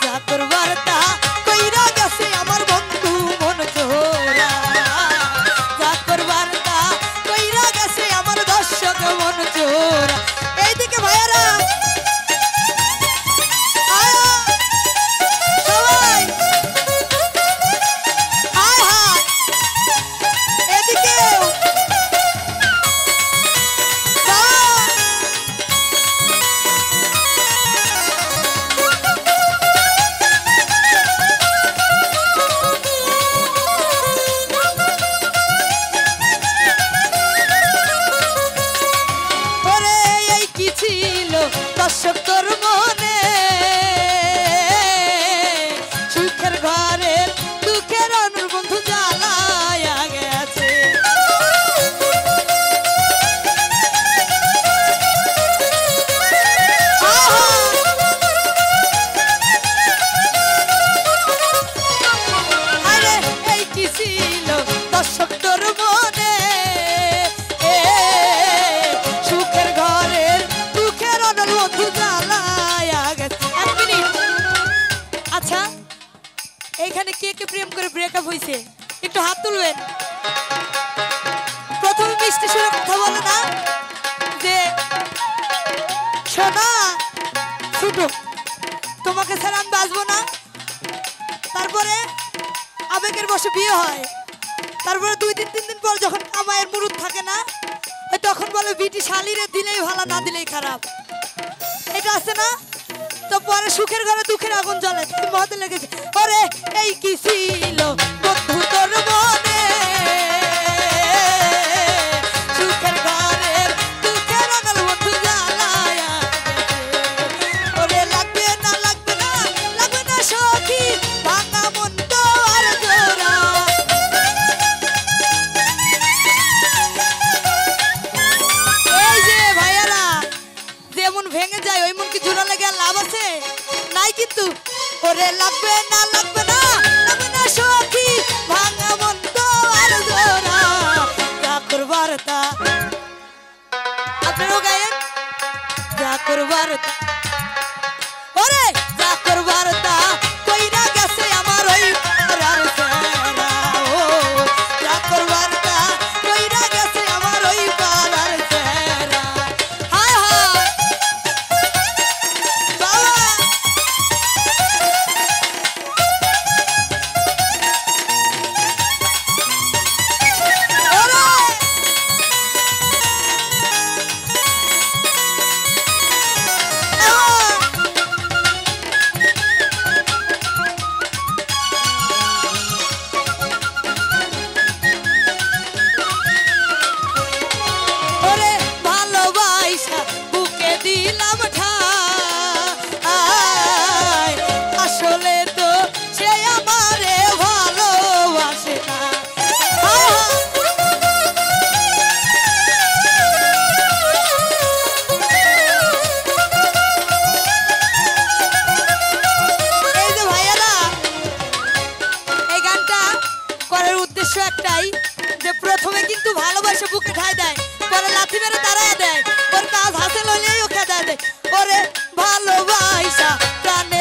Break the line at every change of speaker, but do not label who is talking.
যা করবার তা কইরা গেছে আমার বন্ধু মন চোরা যা করবার তা কইরা গেছে আমার দর্শক মন চোরা এইদিকে ভাইয়ারা দর্শক তোর মনে সুখের ঘরে দুঃখের অনুর বন্ধু জ্বালায়া গেছে আরে এই কি ছিল দর্শক তোর মনে সুখের ঘরে আচ্ছা এইখানে কে কে প্রেম করে ব্রেকআপ হইছে একটু হাত তুলবেন প্রথমে মিষ্টি সুরে কথা বলে না যে সোনা ছোট তোমাকে ছাড়া আমি বাঁচবো না তারপরে আবেগের বশে বিয়ে হয় তারপরে 2-3 দিন পর যখন কামাইয়ের মুরুদ থাকে না তখন বলে বিটি শালিরে দিলেই ভালো না দিলেই খারাপ এটা আছে না তো পরে সুখের ঘরে দুঃখের আগুন জ্বলে মহতে লেগেছে ওরে এই কি ছিল বন্ধু তোর মনে সুখের ঘরে দুঃখের আগুন বন্ধু জ্বালায়া ওরে লাগবে না সখী ভাঙা মন তো আর জোড়া এই যে ভাইয়ারা যেমন ভেঙে যায় ওই মন কি জোড়া লেগে লাভ আছে নাই কিন্তু ওরে লাগবে না সখী ভাঙা মন তো আর জোড়া যা করবার তা আপনারাও গায়েন যা করবার তা ওরে যা করবার তা কইরা গেছে আমার ওই পাড়ার ছেড়া ও যা করবার তা কইরা গেছে আমার ওই পাড়ার ছেড়া হায় হায় একটাই যে প্রথমে কিন্তু ভালোবাসা বুকে ঠাই দেয় পরে লাথি মেরে তাড়ায় দেয় ওর কাজ হাসিল হলেই ওকে দেয় ওরে ভালোবাসা প্রাণে